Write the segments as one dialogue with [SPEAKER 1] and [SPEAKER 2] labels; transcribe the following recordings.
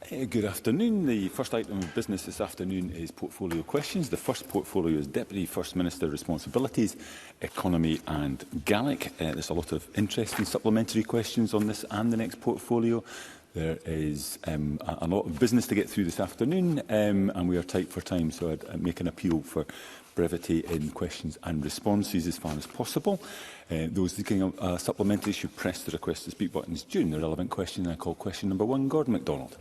[SPEAKER 1] Good afternoon. The first item of business this afternoon is portfolio questions. The first portfolio is Deputy First Minister Responsibilities, Economy and Gaelic. There's a lot of interesting supplementary questions on this and the next portfolio. There is a lot of business to get through this afternoon, and we are tight for time, so I'd make an appeal for brevity in questions and responses as far as possible. Those seeking a supplementary should press the request to speak buttons during the relevant question. I call question number 1, Gordon MacDonald.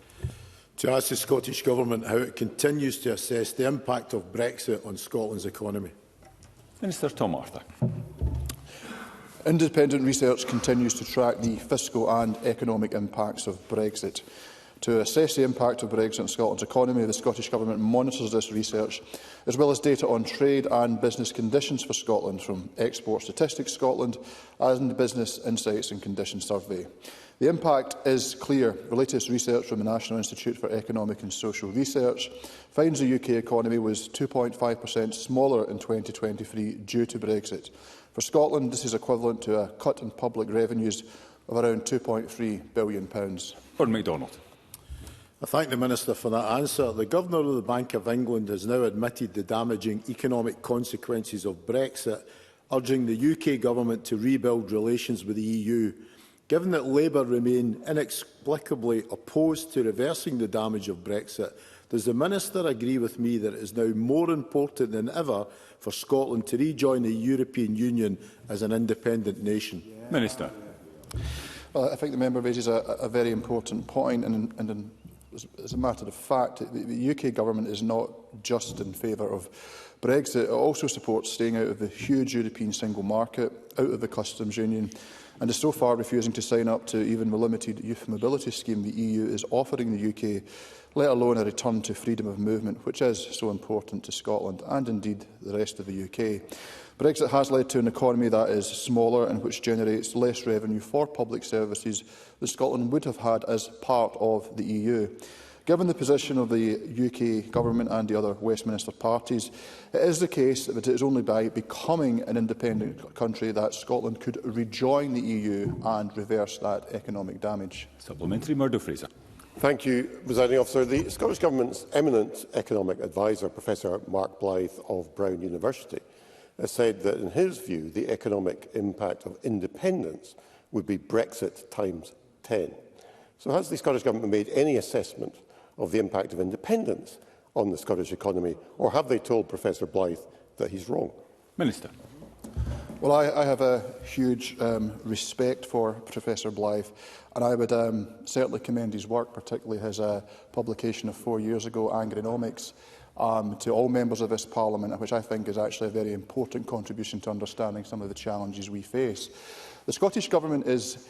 [SPEAKER 2] To ask the Scottish Government how it continues to assess the impact of Brexit on Scotland's economy.
[SPEAKER 1] Minister Tom Arthur.
[SPEAKER 3] Independent research continues to track the fiscal and economic impacts of Brexit. To assess the impact of Brexit on Scotland's economy, the Scottish Government monitors this research, as well as data on trade and business conditions for Scotland from Export Statistics Scotland and the Business Insights and Conditions Survey. The impact is clear. The latest research from the National Institute for Economic and Social Research finds the UK economy was 2.5% smaller in 2023 due to Brexit. For Scotland, this is equivalent to a cut in public revenues of around £2.3 billion.
[SPEAKER 1] Gordon MacDonald.
[SPEAKER 2] I thank the Minister for that answer. The Governor of the Bank of England has now admitted the damaging economic consequences of Brexit, urging the UK Government to rebuild relations with the EU. Given that Labour remain inexplicably opposed to reversing the damage of Brexit, does the Minister agree with me that it is now more important than ever for Scotland to rejoin the European Union as an independent nation?
[SPEAKER 1] Minister.
[SPEAKER 3] Well, I think the member raises a very important point, and as a matter of fact, the UK Government is not just in favour of Brexit. It also supports staying out of the huge European single market, out of the customs union, and is so far refusing to sign up to even the limited youth mobility scheme the EU is offering the UK, let alone a return to freedom of movement, which is so important to Scotland and indeed the rest of the UK. Brexit has led to an economy that is smaller and which generates less revenue for public services than Scotland would have had as part of the EU. Given the position of the UK Government and the other Westminster parties, it is the case that it is only by becoming an independent country that Scotland could rejoin the EU and reverse that economic damage.
[SPEAKER 1] Supplementary, Murdo Fraser.
[SPEAKER 4] Thank you, Presiding Officer. The Scottish Government's eminent economic adviser, Professor Mark Blythe of Brown University, has said that, in his view, the economic impact of independence would be Brexit times 10. So has the Scottish Government made any assessment of the impact of independence on the Scottish economy, or have they told Professor Blythe that he's wrong?
[SPEAKER 1] Minister.
[SPEAKER 3] Well, I have a huge respect for Professor Blythe, and I would certainly commend his work, particularly his publication of 4 years ago, Angronomics, to all members of this Parliament, which I think is actually a very important contribution to understanding some of the challenges we face. The Scottish Government is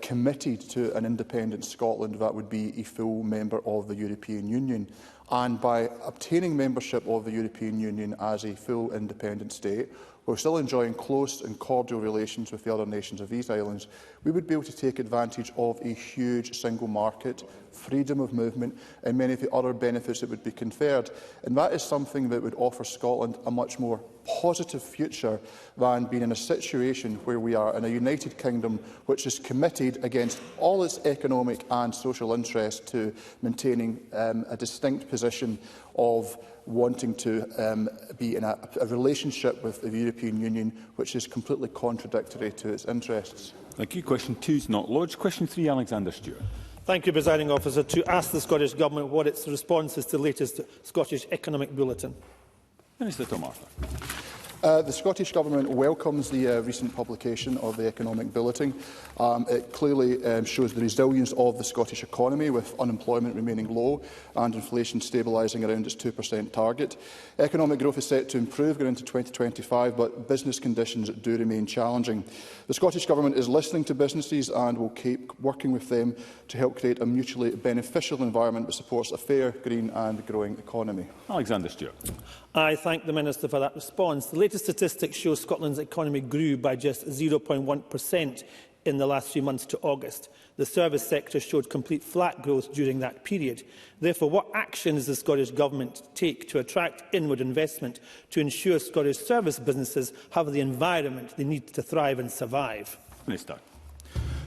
[SPEAKER 3] committed to an independent Scotland that would be a full member of the European Union. And by obtaining membership of the European Union as a full independent state, while still enjoying close and cordial relations with the other nations of these islands, we would be able to take advantage of a huge single market, freedom of movement and many of the other benefits that would be conferred. And that is something that would offer Scotland a much more positive future than being in a situation where we are in a United Kingdom which is committed against all its economic and social interests to maintaining a distinct position of wanting to be in a relationship with the European Union which is completely contradictory to its interests.
[SPEAKER 1] Thank you. Question 2 is not lodged. Question 3, Alexander Stewart.
[SPEAKER 5] Thank you, Presiding Officer. To ask the Scottish Government what its response is to the latest Scottish Economic Bulletin.
[SPEAKER 1] Minister Tom Arthur.
[SPEAKER 3] The Scottish Government welcomes the recent publication of the Economic Bulletin. It clearly shows the resilience of the Scottish economy, with unemployment remaining low and inflation stabilising around its 2% target. Economic growth is set to improve going into 2025, but business conditions do remain challenging. The Scottish Government is listening to businesses and will keep working with them to help create a mutually beneficial environment that supports a fair, green and growing economy.
[SPEAKER 1] Alexander Stewart.
[SPEAKER 5] I thank the Minister for that response. The latest statistics show Scotland's economy grew by just 0.1% in the last 3 months to August. The service sector showed complete flat growth during that period. Therefore, what action does the Scottish Government take to attract inward investment to ensure Scottish service businesses have the environment they need to thrive and survive?
[SPEAKER 1] Minister.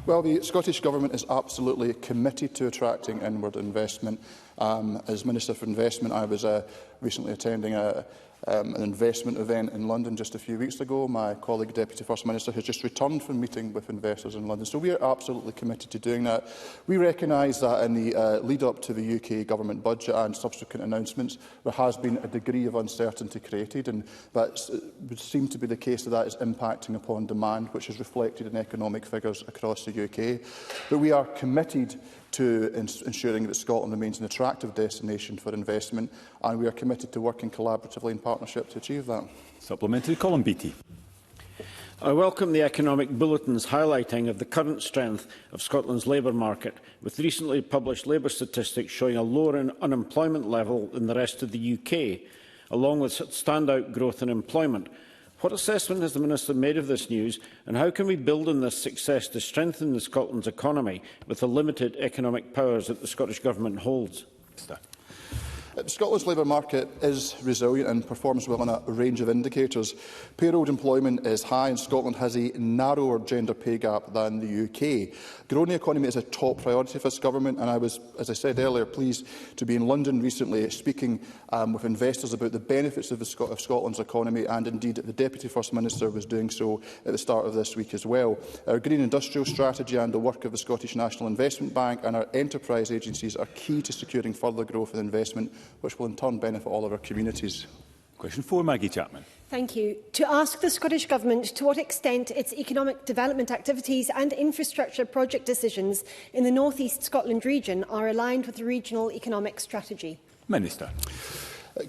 [SPEAKER 3] Well, the Scottish Government is absolutely committed to attracting inward investment. As Minister for Investment, I was recently attending an investment event in London just a few weeks ago. My colleague, Deputy First Minister, has just returned from meeting with investors in London. So we are absolutely committed to doing that. We recognise that in the lead-up to the UK Government budget and subsequent announcements, there has been a degree of uncertainty created, and that would seem to be the case that is impacting upon demand, which is reflected in economic figures across the UK. But we are committed to ensuring that Scotland remains an attractive destination for investment, and we are committed to working collaboratively in partnership to achieve that.
[SPEAKER 1] Supplementary, Colin Beattie.
[SPEAKER 6] I welcome the economic bulletin's highlighting of the current strength of Scotland's labour market, with recently published labour statistics showing a lower unemployment level than the rest of the UK, along with standout growth in employment. What assessment has the Minister made of this news, and how can we build on this success to strengthen Scotland's economy with the limited economic powers that the Scottish Government holds?
[SPEAKER 3] Scotland's labour market is resilient and performs well on a range of indicators. Payroll employment is high, and Scotland has a narrower gender pay gap than the UK. Growing the economy is a top priority for this Government, and I was, as I said earlier, pleased to be in London recently speaking with investors about the benefits of Scotland's economy, and indeed the Deputy First Minister was doing so at the start of this week as well. Our green industrial strategy and the work of the Scottish National Investment Bank and our enterprise agencies are key to securing further growth and investment, which will in turn benefit all of our communities.
[SPEAKER 1] Question 4, Maggie Chapman.
[SPEAKER 7] Thank you. To ask the Scottish Government to what extent its economic development activities and infrastructure project decisions in the North East Scotland region are aligned with the regional economic strategy.
[SPEAKER 1] Minister.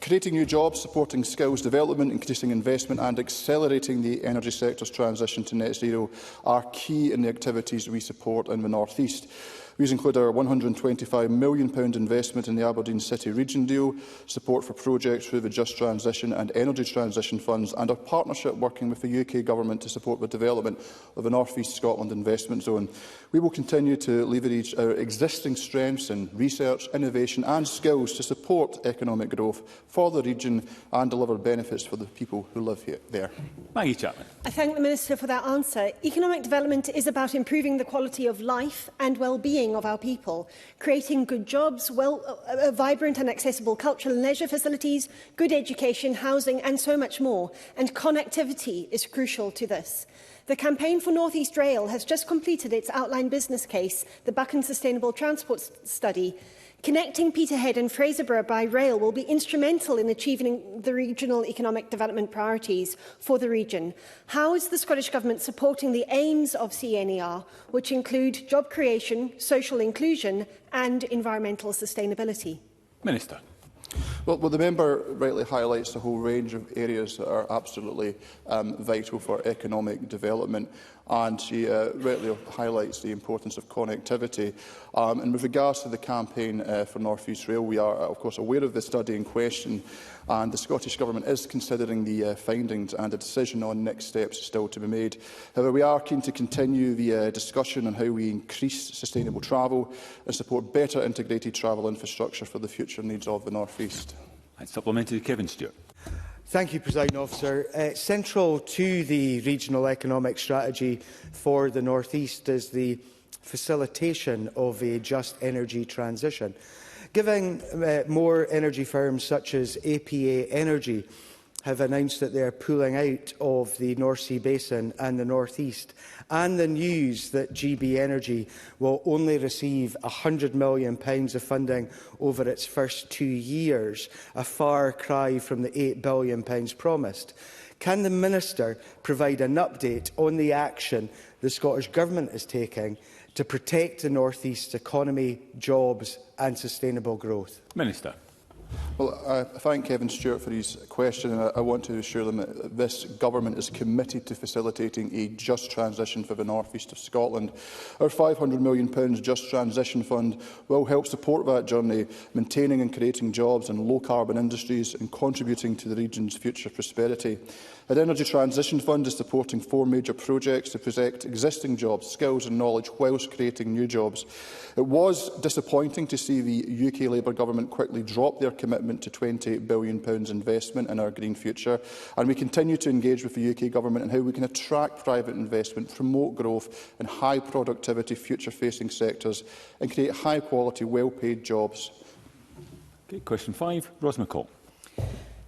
[SPEAKER 3] Creating new jobs, supporting skills development, increasing investment and accelerating the energy sector's transition to net zero are key in the activities we support in the North East. These include our £125 million investment in the Aberdeen City Region deal, support for projects through the Just Transition and Energy Transition funds, and our partnership working with the UK Government to support the development of the North East Scotland Investment Zone. We will continue to leverage our existing strengths in research, innovation and skills to support economic growth for the region and deliver benefits for the people who live there.
[SPEAKER 1] Maggie Chapman.
[SPEAKER 7] I thank the Minister for that answer. Economic development is about improving the quality of life and well-being of our people, creating good jobs, vibrant and accessible cultural and leisure facilities, good education, housing and so much more. And connectivity is crucial to this. The Campaign for North East Rail has just completed its outline business case, the Buchan Sustainable Transport Study. Connecting Peterhead and Fraserburgh by rail will be instrumental in achieving the regional economic development priorities for the region. How is the Scottish Government supporting the aims of CNER, which include job creation, social inclusion and environmental sustainability? Minister.
[SPEAKER 3] Well, the member rightly highlights a whole range of areas that are absolutely vital for economic development, and she rightly highlights the importance of connectivity. And with regards to the campaign for North East Rail, we are, of course, aware of the study in question, and the Scottish Government is considering the findings, and a decision on next steps is still to be made. However, we are keen to continue the discussion on how we increase sustainable travel and support better integrated travel infrastructure for the future needs of the North East.
[SPEAKER 1] And supplementary, Kevin Stewart.
[SPEAKER 8] Thank you, Presiding Officer. Central to the regional economic strategy for the North East is the facilitation of a just energy transition. Given more energy firms such as APA Energy have announced that they are pulling out of the North Sea Basin and the North East, and the news that GB Energy will only receive £100 million of funding over its first 2 years, a far cry from the £8 billion promised. Can the Minister provide an update on the action the Scottish Government is taking to protect the North East's economy, jobs and sustainable growth?
[SPEAKER 1] Minister.
[SPEAKER 3] Well, I thank Kevin Stewart for his question, and I want to assure them that this Government is committed to facilitating a just transition for the North East of Scotland. Our £500 million Just Transition Fund will help support that journey, maintaining and creating jobs in low-carbon industries and contributing to the region's future prosperity. The Energy Transition Fund is supporting 4 major projects to protect existing jobs, skills and knowledge whilst creating new jobs. It was disappointing to see the UK Labour Government quickly drop their commitment commitment to £28 billion investment in our green future, and we continue to engage with the UK Government on how we can attract private investment, promote growth in high productivity, future-facing sectors and create high-quality, well-paid jobs.
[SPEAKER 1] Okay, question 5, Ros McCall.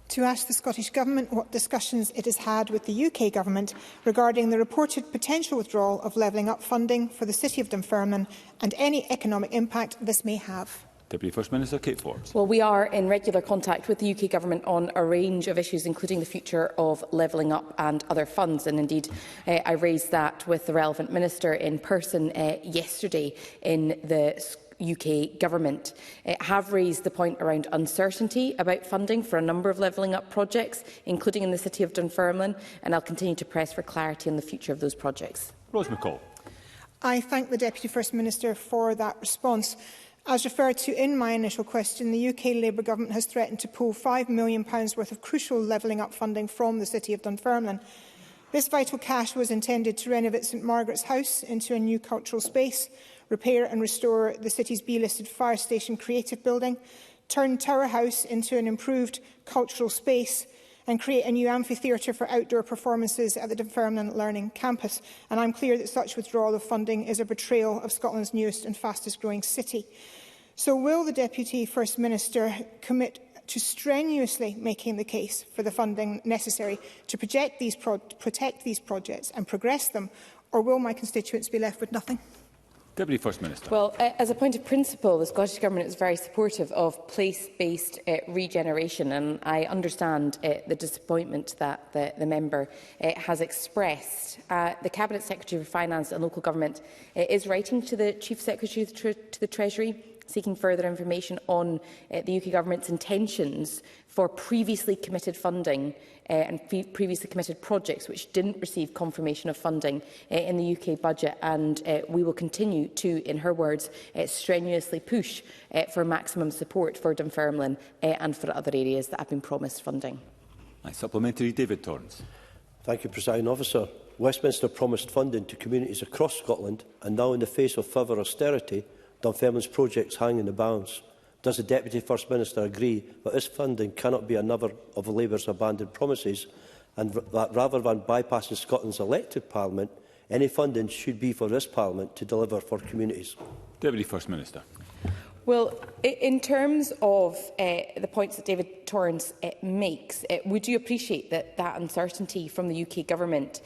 [SPEAKER 9] To ask the Scottish Government what discussions it has had with the UK Government regarding the reported potential withdrawal of Levelling Up funding for the City of Dunfermline and any economic impact this may have.
[SPEAKER 1] Deputy First Minister Kate Forbes.
[SPEAKER 10] Well, we are in regular contact with the UK Government on a range of issues, including the future of Levelling Up and other funds. And indeed, I raised that with the relevant minister in person yesterday in the UK Government. Have raised the point around uncertainty about funding for a number of Levelling Up projects, including in the City of Dunfermline, and I'll continue to press for clarity on the future of those projects.
[SPEAKER 1] Ros McCall.
[SPEAKER 9] I thank the Deputy First Minister for that response. As referred to in my initial question, the UK Labour Government has threatened to pull £5 million worth of crucial Levelling Up funding from the City of Dunfermline. This vital cash was intended to renovate St Margaret's House into a new cultural space, repair and restore the city's B-listed fire station creative building, turn Tower House into an improved cultural space and create a new amphitheatre for outdoor performances at the Dunfermline Learning Campus. And I'm clear that such withdrawal of funding is a betrayal of Scotland's newest and fastest growing city. So will the Deputy First Minister commit to strenuously making the case for the funding necessary to protect these projects and progress them, or will my constituents be left with nothing?
[SPEAKER 1] Deputy First Minister.
[SPEAKER 10] Well, as a point of principle, the Scottish Government is very supportive of place-based regeneration, and I understand the disappointment that the member has expressed. The Cabinet Secretary for Finance and Local Government is writing to the Chief Secretary to the Treasury, seeking further information on the UK Government's intentions for previously committed funding and previously committed projects which didn't receive confirmation of funding in the UK budget, and we will continue to, in her words, strenuously push for maximum support for Dunfermline and for other areas that have been promised funding.
[SPEAKER 1] Supplementary, David Torrance.
[SPEAKER 11] Thank you, Presiding Officer. Westminster promised funding to communities across Scotland, and now in the face of further austerity, Dunfermline's projects hang in the balance. Does the Deputy First Minister agree that this funding cannot be another of Labour's abandoned promises, and that rather than bypassing Scotland's elected Parliament, any funding should be for this Parliament to deliver for communities?
[SPEAKER 1] Deputy First Minister.
[SPEAKER 10] Well, in terms of the points that David Torrance makes, we do appreciate that uncertainty from the UK Government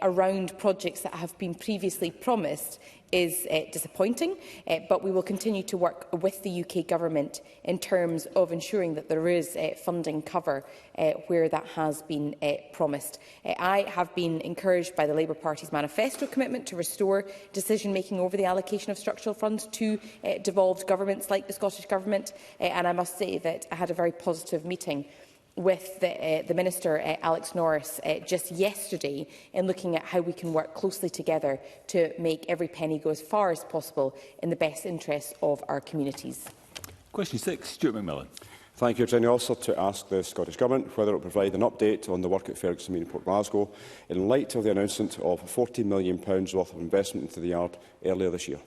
[SPEAKER 10] around projects that have been previously promised is disappointing, but we will continue to work with the UK Government in terms of ensuring that there is funding cover where that has been promised. I have been encouraged by the Labour Party's manifesto commitment to restore decision-making over the allocation of structural funds to devolved governments like the Scottish Government, and I must say that I had a very positive meeting with the Minister, Alex Norris, just yesterday in looking at how we can work closely together to make every penny go as far as possible in the best interests of our communities.
[SPEAKER 1] Question 6, Stuart McMillan.
[SPEAKER 12] Thank you, Presiding Officer. To ask the Scottish Government whether it will provide an update on the work at Ferguson Marine Port Glasgow in light of the announcement of £40 million worth of investment into the yard earlier this year.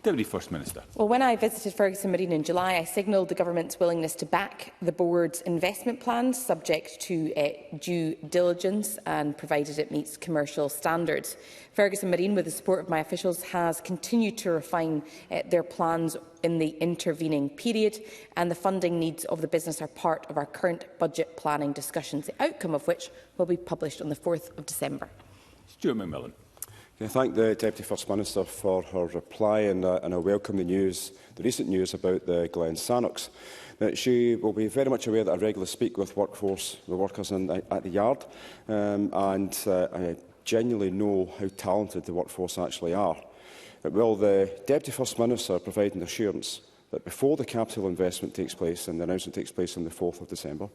[SPEAKER 1] Deputy First Minister.
[SPEAKER 10] Well, when I visited Ferguson Marine in July, I signalled the Government's willingness to back the Board's investment plans, subject to due diligence and provided it meets commercial standards. Ferguson Marine, with the support of my officials, has continued to refine their plans in the intervening period, and the funding needs of the business are part of our current budget planning discussions, the outcome of which will be published on the 4th of December.
[SPEAKER 1] Stuart McMillan.
[SPEAKER 12] I thank the Deputy First Minister for her reply, and I welcome the recent news about the Glen Sannox. She will be very much aware that I regularly speak with the workers at the yard, and I genuinely know how talented the workforce actually are. But will the Deputy First Minister provide an assurance that before the capital investment takes place, and the announcement takes place on the 4th of December,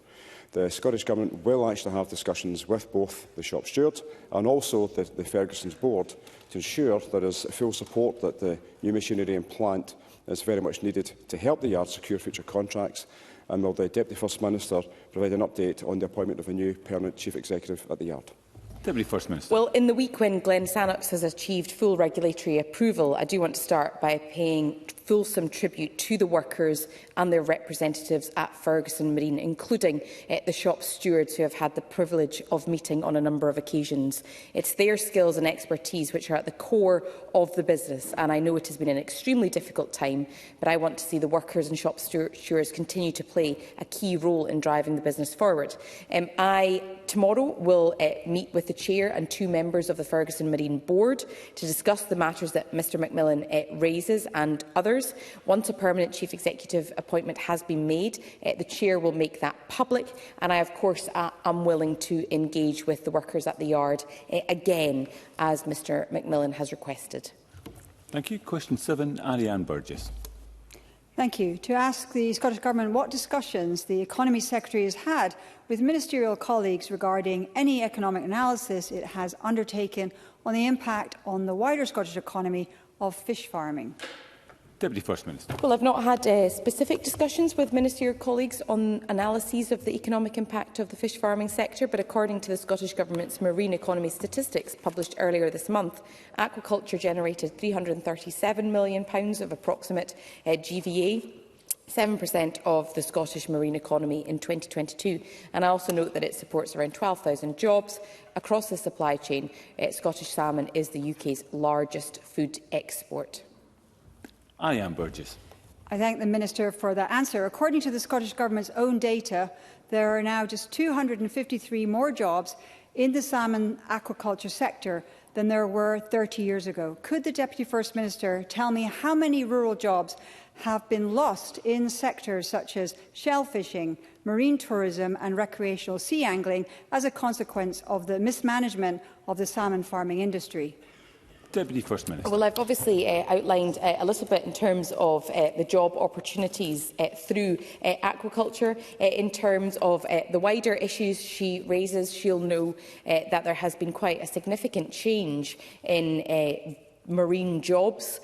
[SPEAKER 12] the Scottish Government will actually have discussions with both the shop steward and also the Ferguson's board to ensure there is full support that the new machinery and plant is very much needed to help the yard secure future contracts? And will the Deputy First Minister provide an update on the appointment of a new permanent Chief Executive at the yard?
[SPEAKER 1] Deputy First Minister.
[SPEAKER 10] Well, in the week when Glen Sannox has achieved full regulatory approval, I do want to start by paying fulsome tribute to the workers and their representatives at Ferguson Marine, including the shop stewards who have had the privilege of meeting on a number of occasions. It's their skills and expertise which are at the core of the business, and I know it has been an extremely difficult time, but I want to see the workers and shop stewards continue to play a key role in driving the business forward. I tomorrow will meet with the Chair and 2 members of the Ferguson Marine Board to discuss the matters that Mr Macmillan raises and others. Once a permanent Chief Executive appointment has been made, the Chair will make that public, and I of course am willing to engage with the workers at the yard again, as Mr Macmillan has requested.
[SPEAKER 1] Thank you. Question 7, Ariane Burgess.
[SPEAKER 13] Thank you. To ask the Scottish Government what discussions the Economy Secretary has had with ministerial colleagues regarding any economic analysis it has undertaken on the impact on the wider Scottish economy of fish farming.
[SPEAKER 1] Deputy First Minister.
[SPEAKER 10] Well, I've not had specific discussions with ministerial colleagues on analyses of the economic impact of the fish farming sector, but according to the Scottish Government's marine economy statistics published earlier this month, aquaculture generated £337 million of approximate GVA, 7% of the Scottish marine economy in 2022. And I also note that it supports around 12,000 jobs across the supply chain. Scottish salmon is the UK's largest food export.
[SPEAKER 1] Ariane Burgess.
[SPEAKER 13] I thank the Minister for that answer. According to the Scottish Government's own data, there are now just 253 more jobs in the salmon aquaculture sector than there were 30 years ago. Could the Deputy First Minister tell me how many rural jobs have been lost in sectors such as shell fishing, marine tourism and recreational sea angling as a consequence of the mismanagement of the salmon farming industry?
[SPEAKER 1] Deputy First Minister.
[SPEAKER 10] Well, I've obviously outlined a little bit in terms of the job opportunities through aquaculture. In terms of the wider issues she raises, she'll know that there has been quite a significant change in marine jobs,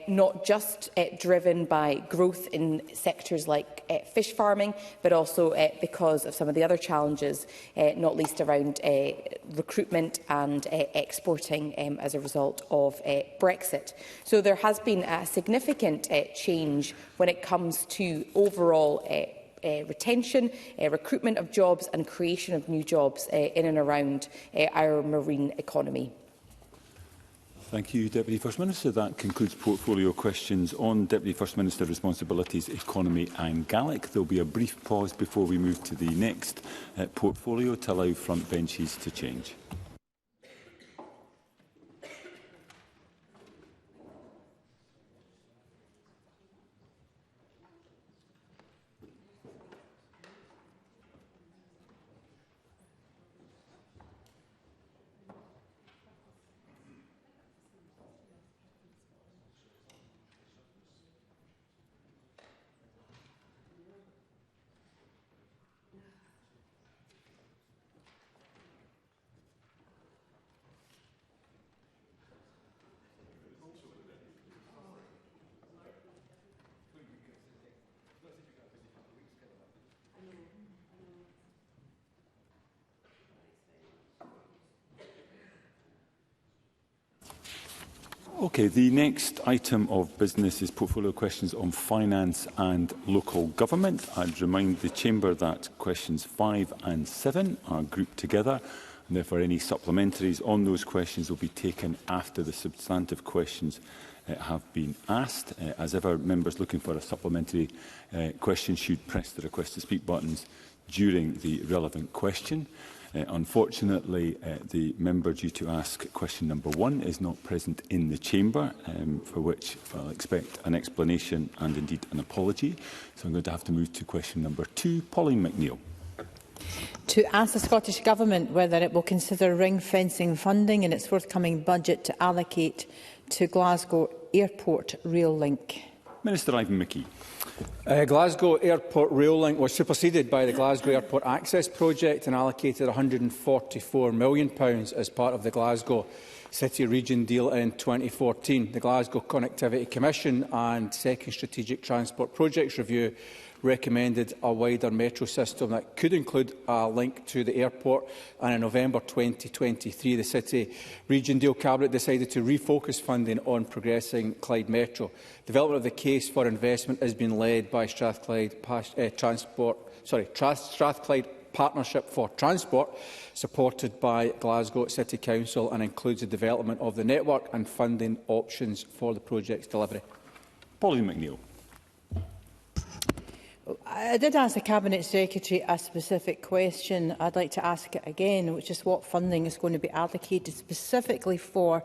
[SPEAKER 10] not just driven by growth in sectors like fish farming, but also because of some of the other challenges, not least around recruitment and exporting as a result of Brexit. So there has been a significant change when it comes to overall retention, recruitment of jobs and creation of new jobs in and around our marine economy.
[SPEAKER 1] Thank you, Deputy First Minister. That concludes portfolio questions on Deputy First Minister responsibilities, economy and Gaelic. There will be a brief pause before we move to the next portfolio to allow front benches to change. Okay, the next item of business is portfolio questions on finance and local government. I'd remind the Chamber that questions 5 and 7 are grouped together, and therefore any supplementaries on those questions will be taken after the substantive questions have been asked. As ever, members looking for a supplementary question should press the request to speak buttons during the relevant question. Unfortunately, the member due to ask question number 1 is not present in the chamber, for which I'll expect an explanation and indeed an apology. So I'm going to have to move to question number 2. Pauline McNeill.
[SPEAKER 14] To ask the Scottish Government whether it will consider ring-fencing funding in its forthcoming budget to allocate to Glasgow Airport Rail Link.
[SPEAKER 1] Minister Ivan McKee.
[SPEAKER 15] Glasgow Airport Rail Link was superseded by the Glasgow Airport Access Project and allocated £144 million as part of the Glasgow City-region deal in 2014. The Glasgow Connectivity Commission and Second Strategic Transport Projects Review recommended a wider metro system that could include a link to the airport, and in November 2023 the City-region deal Cabinet decided to refocus funding on progressing Clyde Metro. Development of the case for investment has been led by Strathclyde Partnership for Transport, supported by Glasgow City Council, and includes the development of the network and funding options for the project's delivery.
[SPEAKER 1] Pauline McNeill.
[SPEAKER 14] I did ask the Cabinet Secretary a specific question. I'd like to ask it again, which is what funding is going to be allocated specifically for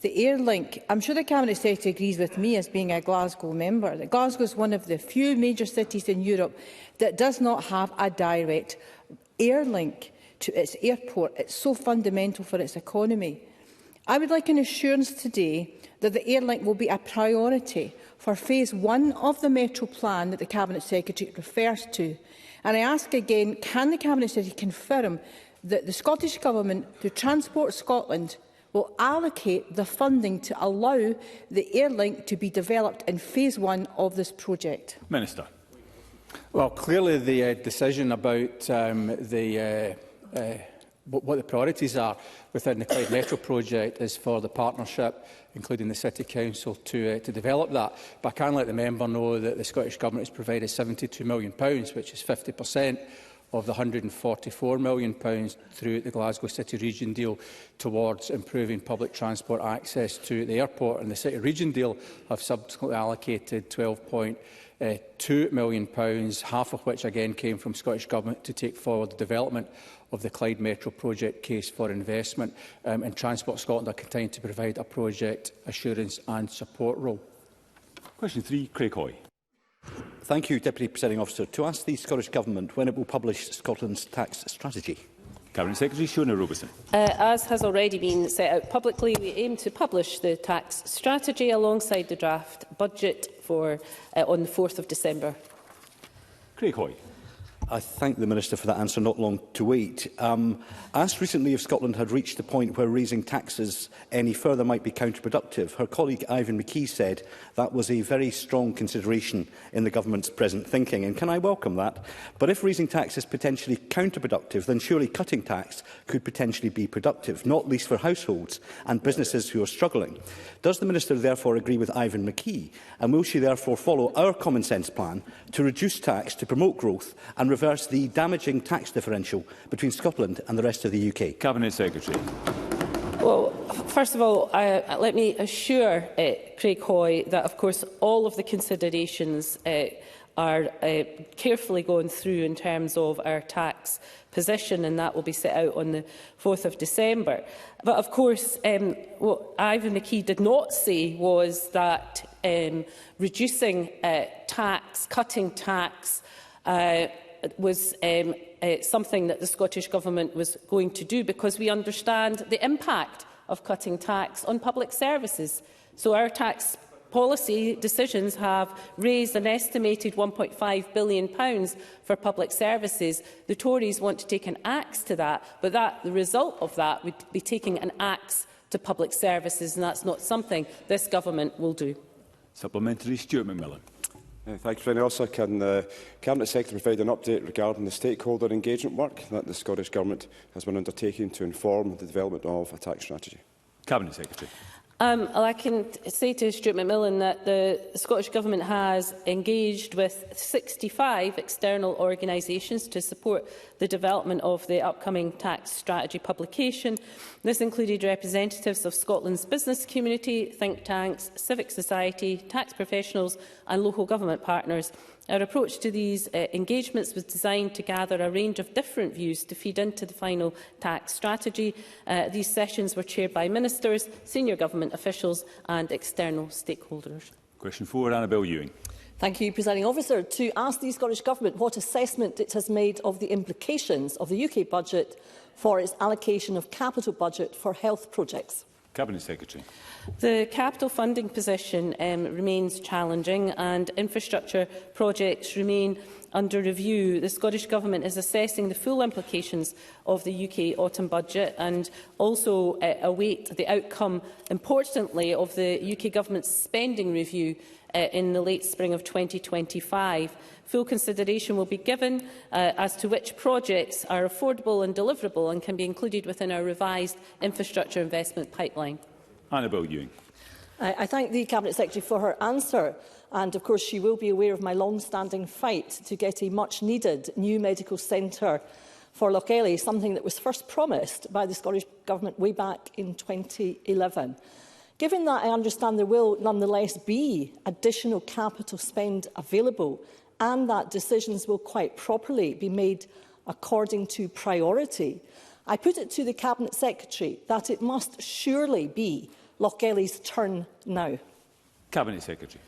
[SPEAKER 14] the Airlink. I'm sure the Cabinet Secretary agrees with me, as being a Glasgow member, that Glasgow is one of the few major cities in Europe that does not have a direct Airlink to its airport. It's so fundamental for its economy. I would like an assurance today that the Airlink will be a priority for Phase 1 of the Metro Plan that the Cabinet Secretary refers to. And I ask again, can the Cabinet Secretary confirm that the Scottish Government, through Transport Scotland, will allocate the funding to allow the Airlink to be developed in Phase 1 of this project?
[SPEAKER 1] Minister.
[SPEAKER 15] Well, clearly the decision about what the priorities are within the Clyde Metro project is for the partnership, including the City Council, to develop that. But I can let the member know that the Scottish Government has provided £72 million, which is 50% of the £144 million through the Glasgow City Region deal towards improving public transport access to the airport. And the City Region deal have subsequently allocated £12.2 million, half of which again came from Scottish Government to take forward the development of the Clyde Metro project case for investment. And Transport Scotland are continuing to provide a project assurance and support role.
[SPEAKER 1] Question 3, Craig Hoy.
[SPEAKER 16] Thank you, Deputy Presiding Officer. To ask the Scottish Government when it will publish Scotland's tax strategy.
[SPEAKER 1] Cabinet Secretary Shona Robertson.
[SPEAKER 17] As has already been set out publicly, we aim to publish the tax strategy alongside the draft budget on the 4th of December.
[SPEAKER 1] Craig Hoy.
[SPEAKER 16] I thank the Minister for that answer. Not long to wait. Asked recently if Scotland had reached the point where raising taxes any further might be counterproductive, her colleague Ivan McKee said that was a very strong consideration in the Government's present thinking, and can I welcome that? But if raising tax is potentially counterproductive, then surely cutting tax could potentially be productive, not least for households and businesses who are struggling. Does the Minister therefore agree with Ivan McKee, and will she therefore follow our common sense plan to reduce tax to promote growth and reverse the damaging tax differential between Scotland and the rest of the UK?
[SPEAKER 1] Cabinet Secretary.
[SPEAKER 17] Well, first of all, let me assure Craig Hoy that, of course, all of the considerations are carefully going through in terms of our tax position, and that will be set out on the 4th of December. But, of course, what Ivan McKee did not say was that reducing tax, cutting tax, was something that the Scottish Government was going to do, because we understand the impact of cutting tax on public services. So our tax policy decisions have raised an estimated £1.5 billion for public services. The Tories want to take an axe to that, but the result of that would be taking an axe to public services, and that's not something this Government will do.
[SPEAKER 1] Supplementary, Stuart McMillan.
[SPEAKER 12] Thank you, President Officer. Can the Cabinet Secretary provide an update regarding the stakeholder engagement work that the Scottish Government has been undertaking to inform the development of a tax strategy?
[SPEAKER 1] Cabinet Secretary.
[SPEAKER 17] Well, I can say to Stuart McMillan that the Scottish Government has engaged with 65 external organisations to support the development of the upcoming tax strategy publication. This included representatives of Scotland's business community, think tanks, civic society, tax professionals and local government partners. Our approach to these engagements was designed to gather a range of different views to feed into the final tax strategy. These sessions were chaired by ministers, senior government officials and external stakeholders.
[SPEAKER 1] Question 4, Annabel Ewing.
[SPEAKER 18] Thank you, Presiding Officer. To ask the Scottish Government what assessment it has made of the implications of the UK budget for its allocation of capital budget for health projects.
[SPEAKER 1] Cabinet Secretary.
[SPEAKER 17] The capital funding position remains challenging, and infrastructure projects remain under review, the Scottish Government is assessing the full implications of the UK autumn budget and also await the outcome, importantly, of the UK Government's spending review in the late spring of 2025. Full consideration will be given as to which projects are affordable and deliverable and can be included within our revised infrastructure investment pipeline.
[SPEAKER 1] Annabel Ewing.
[SPEAKER 18] I thank the Cabinet Secretary for her answer, and of course she will be aware of my long-standing fight to get a much-needed new medical centre for Loch-Elly, something that was first promised by the Scottish Government way back in 2011. Given that I understand there will nonetheless be additional capital spend available and that decisions will quite properly be made according to priority, I put it to the Cabinet Secretary that it must surely be Loch-Elly's turn now.
[SPEAKER 1] Cabinet Secretary.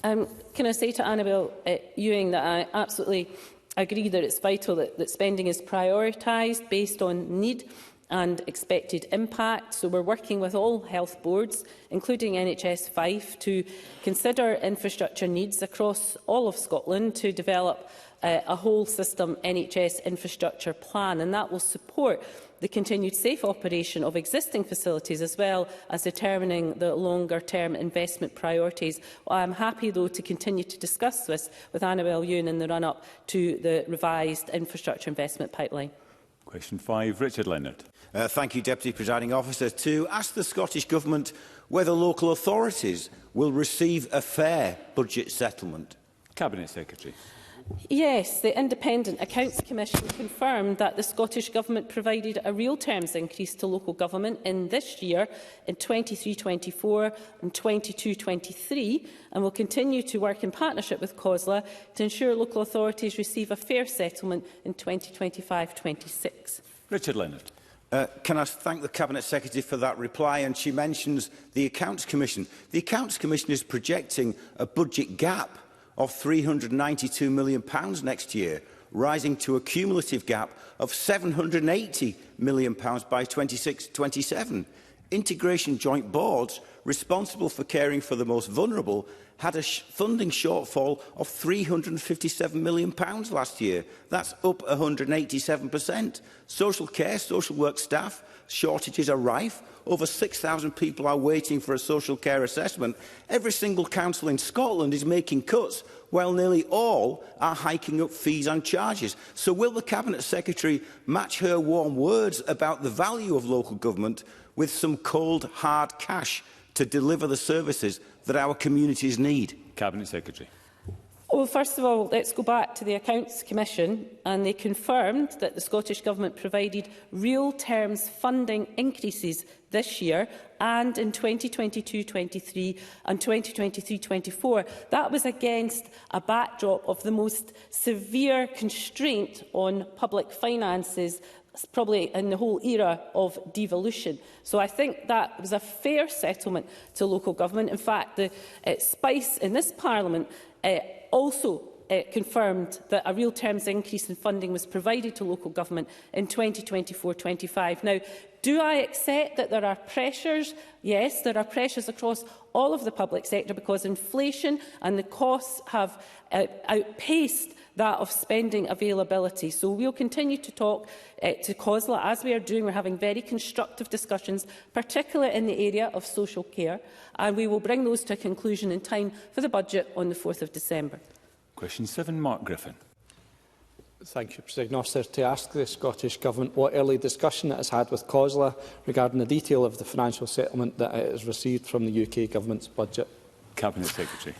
[SPEAKER 17] Can I say to Annabel Ewing that I absolutely agree that it's vital that spending is prioritised based on need and expected impact. So we're working with all health boards, including NHS Fife, to consider infrastructure needs across all of Scotland to develop a whole system NHS infrastructure plan, and that will support the continued safe operation of existing facilities as well as determining the longer-term investment priorities. I'm happy, though, to continue to discuss this with Annabel Ewing in the run-up to the revised infrastructure investment pipeline.
[SPEAKER 1] Question 5, Richard Leonard.
[SPEAKER 19] Thank you, Deputy Presiding Officer. To ask the Scottish Government whether local authorities will receive a fair budget settlement.
[SPEAKER 1] Cabinet Secretary.
[SPEAKER 17] Yes, the Independent Accounts Commission confirmed that the Scottish Government provided a real terms increase to local government in this year, in 23-24 and 22-23, and will continue to work in partnership with COSLA to ensure local authorities receive a fair settlement in 2025-26.
[SPEAKER 1] Richard Leonard.
[SPEAKER 19] Can I thank the Cabinet Secretary for that reply? And she mentions the Accounts Commission. The Accounts Commission is projecting a budget gap of £392 million next year, rising to a cumulative gap of £780 million by 26-27. Integration joint boards responsible for caring for the most vulnerable had a funding shortfall of £357 million last year. That's up 187%. Social care, social work staff shortages are rife. Over 6,000 people are waiting for a social care assessment. Every single council in Scotland is making cuts, while nearly all are hiking up fees and charges. So will the Cabinet Secretary match her warm words about the value of local government with some cold, hard cash to deliver the services that our communities need?
[SPEAKER 1] Cabinet Secretary.
[SPEAKER 17] Well, first of all, let's go back to the Accounts Commission, and they confirmed that the Scottish Government provided real terms funding increases this year and in 2022-23 and 2023-24. That was against a backdrop of the most severe constraint on public finances probably in the whole era of devolution. So I think that was a fair settlement to local government. In fact, the Spice in this Parliament also confirmed that a real terms increase in funding was provided to local government in 2024-25. Now, do I accept that there are pressures? Yes, there are pressures across all of the public sector because inflation and the costs have outpaced that of spending availability. So we'll continue to talk to COSLA, as we are doing. We're having very constructive discussions, particularly in the area of social care, and we will bring those to a conclusion in time for the budget on the 4th of December.
[SPEAKER 1] Question 7, Mark Griffin.
[SPEAKER 15] Thank you, President Officer. To ask the Scottish Government what early discussion it has had with COSLA regarding the detail of the financial settlement that it has received from the UK Government's budget.
[SPEAKER 1] Cabinet Secretary.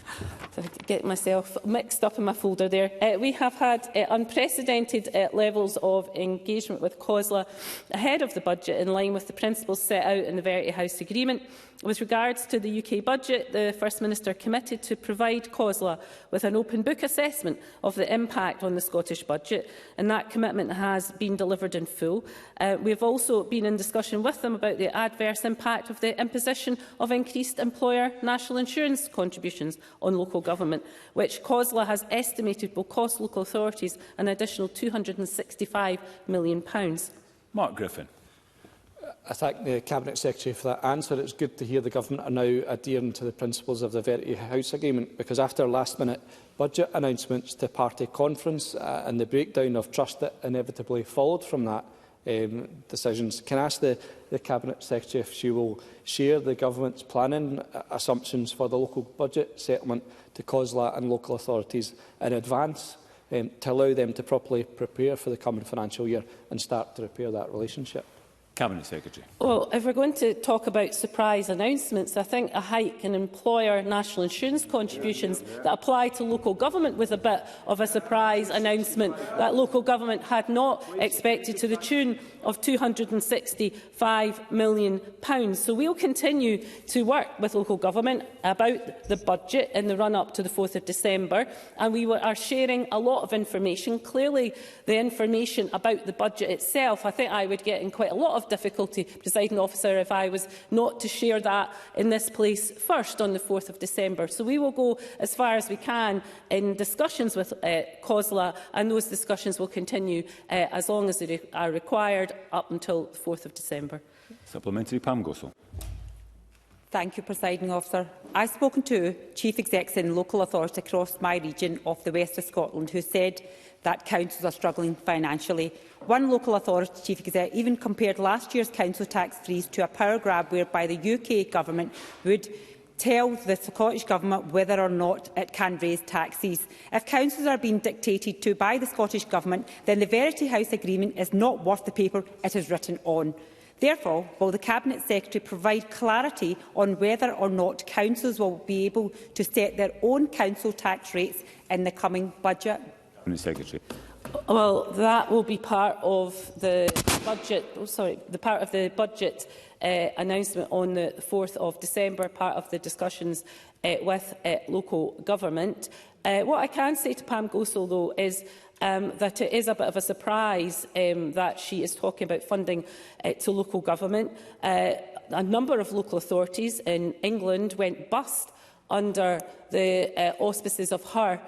[SPEAKER 17] To get myself mixed up in my folder there. We have had unprecedented levels of engagement with COSLA ahead of the budget, in line with the principles set out in the Verity House Agreement. With regards to the UK budget, the First Minister committed to provide COSLA with an open book assessment of the impact on the Scottish budget, and that commitment has been delivered in full. We have also been in discussion with them about the adverse impact of the imposition of increased employer national insurance contributions on local government, which COSLA has estimated will cost local authorities an additional £265 million.
[SPEAKER 1] Mark Griffin.
[SPEAKER 20] I thank the Cabinet Secretary for that answer. It's good to hear the Government are now adhering to the principles of the Verity House Agreement, because after last-minute budget announcements to party conference and the breakdown of trust that inevitably followed from that decisions, can I ask the Cabinet Secretary if she will share the Government's planning assumptions for the local budget settlement to COSLA and local authorities in advance to allow them to properly prepare for the coming financial year and start to repair that relationship?
[SPEAKER 1] Cabinet Secretary.
[SPEAKER 17] Well, if we're going to talk about surprise announcements, I think a hike in employer national insurance contributions that apply to local government was a bit of a surprise announcement that local government had not expected, to the tune of £265 million. So we'll continue to work with local government about the budget in the run-up to the 4th of December, and we are sharing a lot of information. Clearly, the information about the budget itself, I think I would get in quite a lot of difficulty, Presiding Officer, if I was not to share that in this place first on the 4th of December. So we will go as far as we can in discussions with COSLA, and those discussions will continue as long as they are required up until the 4th of December.
[SPEAKER 1] Supplementary, Pam Gosal.
[SPEAKER 21] Thank you, Presiding Officer. I've spoken to chief execs in local authorities across my region of the West of Scotland who said that councils are struggling financially. One local authority chief exec even compared last year's council tax freeze to a power grab whereby the UK Government would tell the Scottish Government whether or not it can raise taxes. If councils are being dictated to by the Scottish Government, then the Verity House Agreement is not worth the paper it is written on. Therefore, will the Cabinet Secretary provide clarity on whether or not councils will be able to set their own council tax rates in the coming budget?
[SPEAKER 1] Cabinet Secretary.
[SPEAKER 17] Well, that will be part of the budget. Part of the budget announcement on the 4th of December, part of the discussions with local government. What I can say to Pam Gosal, though, is that it is a bit of a surprise that she is talking about funding to local government. A number of local authorities in England went bust under the auspices of her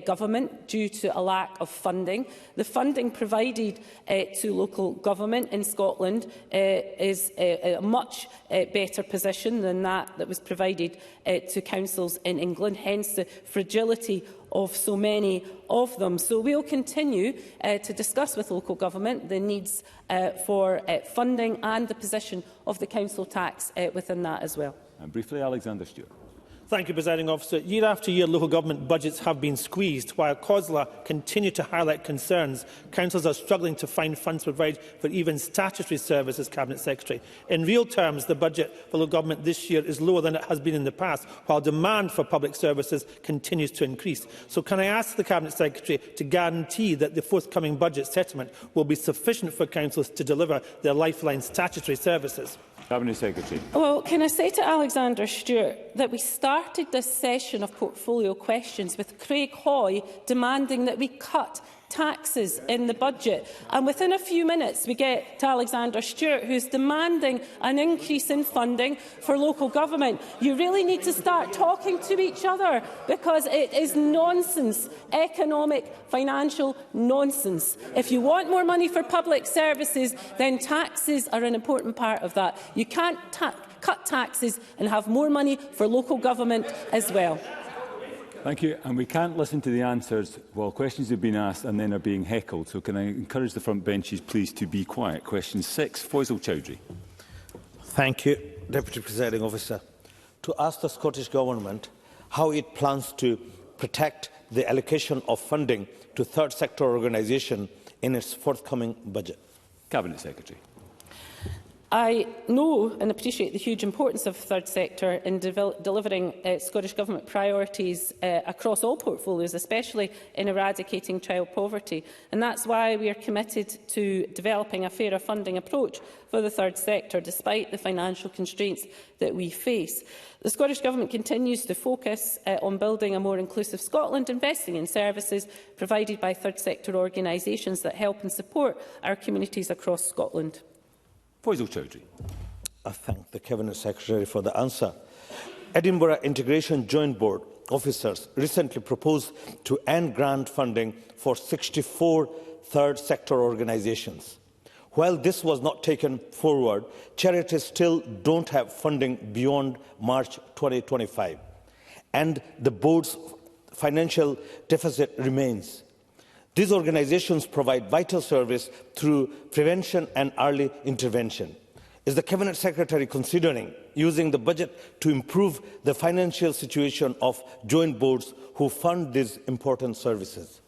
[SPEAKER 17] government due to a lack of funding. The funding provided to local government in Scotland is a much better position than that was provided to councils in England, hence the fragility of so many of them. So we will continue to discuss with local government the needs for funding and the position of the council tax within that as well.
[SPEAKER 1] And briefly, Alexander Stewart.
[SPEAKER 5] Thank you, Presiding Officer. Year after year, local government budgets have been squeezed. While COSLA continue to highlight concerns, councils are struggling to find funds to provide for even statutory services, Cabinet Secretary. In real terms, the budget for local government this year is lower than it has been in the past, while demand for public services continues to increase. So can I ask the Cabinet Secretary to guarantee that the forthcoming budget settlement will be sufficient for councils to deliver their lifeline statutory services?
[SPEAKER 1] Cabinet Secretary.
[SPEAKER 17] Well, can I say to Alexander Stewart that we started this session of portfolio questions with Craig Hoy demanding that we cut taxes in the budget, and within a few minutes we get to Alexander Stewart, who is demanding an increase in funding for local government. You really need to start talking to each other, because it is nonsense, economic, financial nonsense. If you want more money for public services, then taxes are an important part of that. You can't cut taxes and have more money for local government as well.
[SPEAKER 1] Thank you. And we can't listen to the answers while questions have been asked and then are being heckled. So can I encourage the front benches, please, to be quiet. Question 6, Faisal Chowdhury.
[SPEAKER 22] Thank you, Deputy Presiding Officer. To ask the Scottish Government how it plans to protect the allocation of funding to third sector organisations in its forthcoming budget.
[SPEAKER 1] Cabinet Secretary.
[SPEAKER 17] I know and appreciate the huge importance of the third sector in delivering Scottish Government priorities across all portfolios, especially in eradicating child poverty. And that's why we are committed to developing a fairer funding approach for the third sector, despite the financial constraints that we face. The Scottish Government continues to focus on building a more inclusive Scotland, investing in services provided by third sector organisations that help and support our communities across Scotland.
[SPEAKER 1] Faisal Chowdhury.
[SPEAKER 22] I thank the Cabinet Secretary for the answer. Edinburgh Integration Joint Board officers recently proposed to end grant funding for 64 third sector organisations. While this was not taken forward, charities still don't have funding beyond March 2025, and the board's financial deficit remains. These organisations provide vital service through prevention and early intervention. Is the Cabinet Secretary considering using the budget to improve the financial situation of joint boards who fund these important services?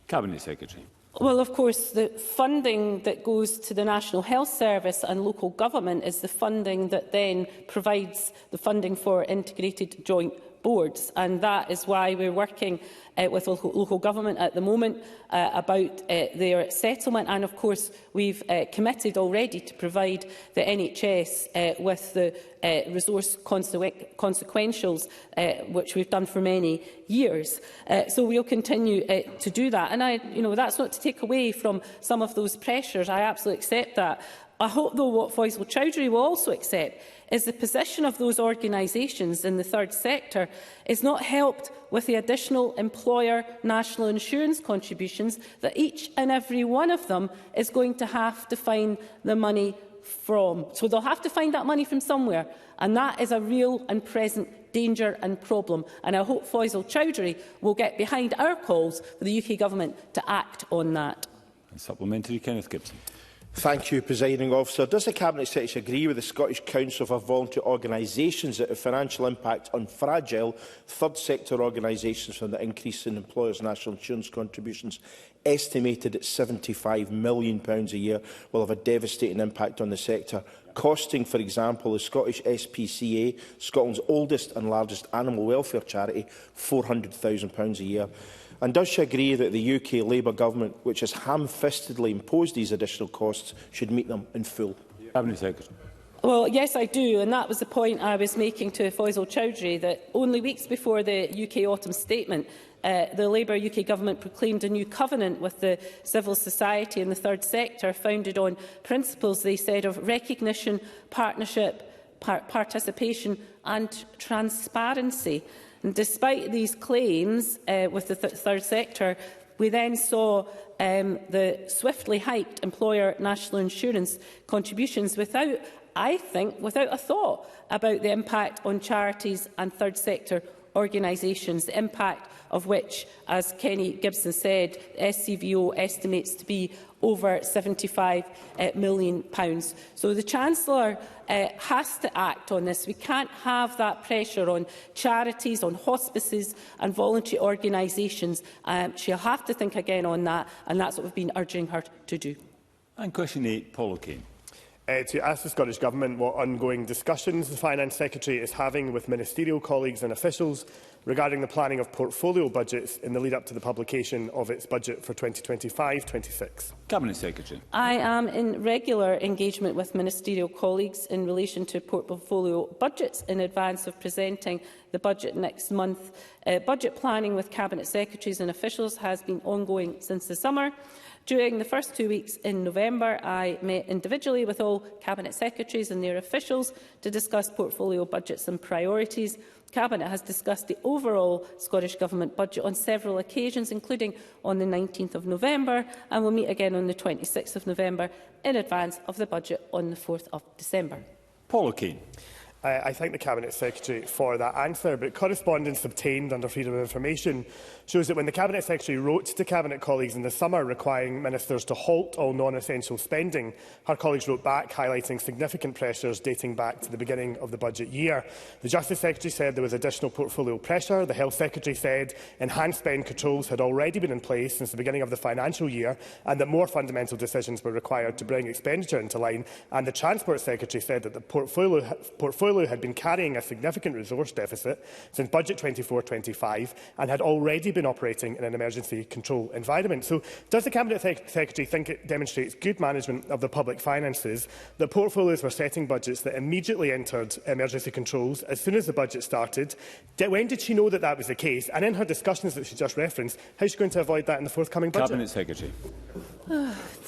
[SPEAKER 1] Cabinet Secretary.
[SPEAKER 17] Well, of course, the funding that goes to the National Health Service and local government is the funding that then provides the funding for integrated joint boards, and that is why we're working with local government at the moment about their settlement. And of course we've committed already to provide the NHS with the resource consequentials which we've done for many years. So we'll continue to do that, and that's not to take away from some of those pressures. I absolutely accept that. I hope, though, what Faisal Chowdhury will also accept is the position of those organisations in the third sector is not helped with the additional employer national insurance contributions that each and every one of them is going to have to find the money from. So they'll have to find that money from somewhere, and that is a real and present danger and problem. And I hope Faisal Chowdhury will get behind our calls for the UK Government to act on that.
[SPEAKER 1] And supplementary, Kenneth Gibson.
[SPEAKER 2] Thank you, Presiding Officer. Does the Cabinet Secretary agree with the Scottish Council for Voluntary Organisations that the financial impact on fragile third sector organisations from the increase in employers' national insurance contributions, estimated at £75 million a year, will have a devastating impact on the sector, costing, for example, the Scottish SPCA, Scotland's oldest and largest animal welfare charity, £400,000 a year? And does she agree that the UK Labour Government, which has ham-fistedly imposed these additional costs, should meet them in full?
[SPEAKER 1] Cabinet Secretary.
[SPEAKER 17] Well, yes, I do, and that was the point I was making to Faisal Chowdhury, that only weeks before the UK Autumn Statement, the Labour UK Government proclaimed a new covenant with the civil society and the third sector, founded on principles, they said, of recognition, partnership, participation and transparency. And despite these claims with the third sector, we then saw the swiftly hiked employer national insurance contributions without a thought about the impact on charities and third sector organisations, the impact of which, as Kenny Gibson said, SCVO estimates to be over £75 million. So the Chancellor has to act on this. We can't have that pressure on charities, on hospices and voluntary organisations. She'll have to think again on that, and that's what we've been urging her to do.
[SPEAKER 1] And question 8, Paul O'Kane.
[SPEAKER 4] To ask the Scottish Government what ongoing discussions the Finance Secretary is having with ministerial colleagues and officials regarding the planning of portfolio budgets in the lead-up to the publication of its budget for 2025-26.
[SPEAKER 1] Cabinet Secretary.
[SPEAKER 17] I am in regular engagement with ministerial colleagues in relation to portfolio budgets in advance of presenting the budget next month. Budget planning with Cabinet Secretaries and officials has been ongoing since the summer. During the first 2 weeks in November, I met individually with all Cabinet Secretaries and their officials to discuss portfolio budgets and priorities. Cabinet has discussed the overall Scottish Government budget on several occasions, including on the 19th of November, and will meet again on the 26th of November in advance of the budget on the 4th of December.
[SPEAKER 1] Paul O'Kane.
[SPEAKER 4] I thank the Cabinet Secretary for that answer, but correspondence obtained under Freedom of Information shows that when the Cabinet Secretary wrote to Cabinet colleagues in the summer requiring ministers to halt all non-essential spending, her colleagues wrote back highlighting significant pressures dating back to the beginning of the budget year. The Justice Secretary said there was additional portfolio pressure. The Health Secretary said enhanced spend controls had already been in place since the beginning of the financial year and that more fundamental decisions were required to bring expenditure into line. And the Transport Secretary said that the portfolio had been carrying a significant resource deficit since Budget 24-25 and had already been operating in an emergency control environment. So does the Cabinet Secretary think it demonstrates good management of the public finances that portfolios were setting budgets that immediately entered emergency controls as soon as the budget started? When did she know that that was the case? And in her discussions that she just referenced, how is she going to avoid that in the forthcoming budget?
[SPEAKER 1] Cabinet Secretary.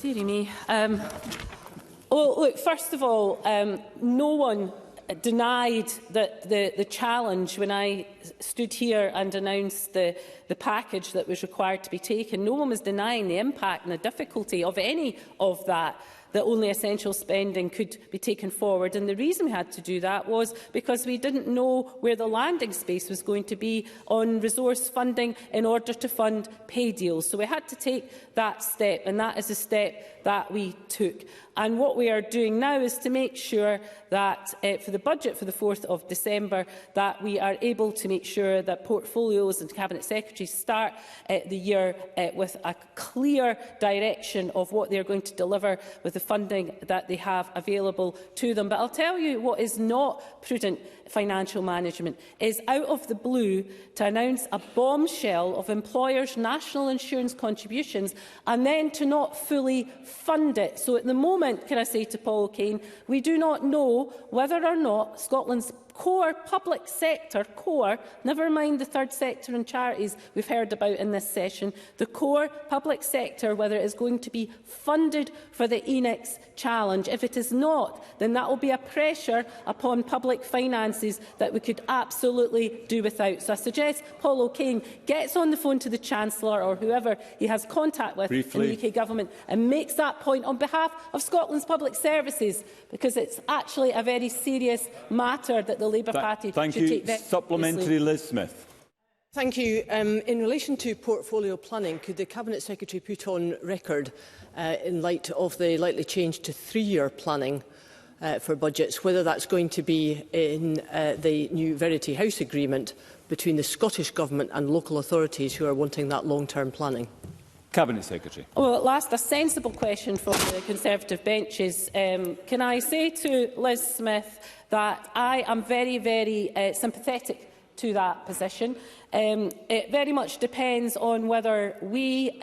[SPEAKER 17] Dearie me. Well, look, first of all, no one denied that the challenge when I stood here and announced the package that was required to be taken, no one was denying the impact and the difficulty of any of that, that only essential spending could be taken forward. And the reason we had to do that was because we didn't know where the landing space was going to be on resource funding in order to fund pay deals. So we had to take that step, and that is a step that we took. And what we are doing now is to make sure that for the budget for the 4th of December, that we are able to make sure that portfolios and Cabinet Secretaries start the year with a clear direction of what they are going to deliver with the funding that they have available to them. But I'll tell you what is not prudent financial management is out of the blue to announce a bombshell of employers' national insurance contributions and then to not fully fund it. So at the moment, can I say to Paul O'Kane, we do not know whether or not Scotland's core public sector, never mind the third sector and charities we've heard about in this session, the core public sector, whether it is going to be funded for the ENIX challenge. If it is not, then that will be a pressure upon public finances that we could absolutely do without. So I suggest Paul O'Kane gets on the phone to the Chancellor or whoever he has contact with in the UK Government and makes that point on behalf of Scotland's public services, because it's actually a very serious matter that the Labour Party should take very
[SPEAKER 1] Supplementary, Liz Smith.
[SPEAKER 6] Thank you. In relation to portfolio planning, could the Cabinet Secretary put on record, in light of the likely change to 3-year planning for budgets, whether that's going to be in the new Verity House agreement between the Scottish Government and local authorities who are wanting that long-term planning?
[SPEAKER 1] Cabinet Secretary.
[SPEAKER 17] Well, at last, a sensible question from the Conservative benches. Can I say to Liz Smith that I am very, very sympathetic to that position. It very much depends on whether we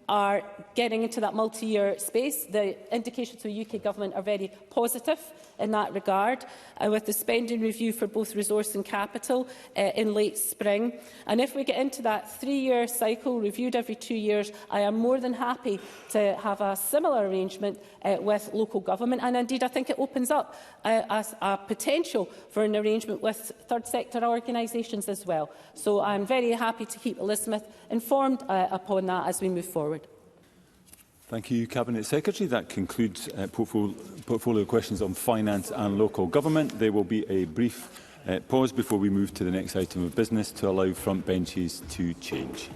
[SPEAKER 17] are getting into that multi-year space. The indications from the UK Government are very positive in that regard, with the spending review for both resource and capital in late spring. And if we get into that 3-year cycle, reviewed every 2 years, I am more than happy to have a similar arrangement with local government. And indeed, I think it opens up a potential for an arrangement with third sector organisations as well. So I'm very happy to keep Elizabeth informed upon that as we move forward.
[SPEAKER 1] Thank you, Cabinet Secretary. That concludes portfolio questions on finance and local government. There will be a brief pause before we move to the next item of business to allow front benches to change.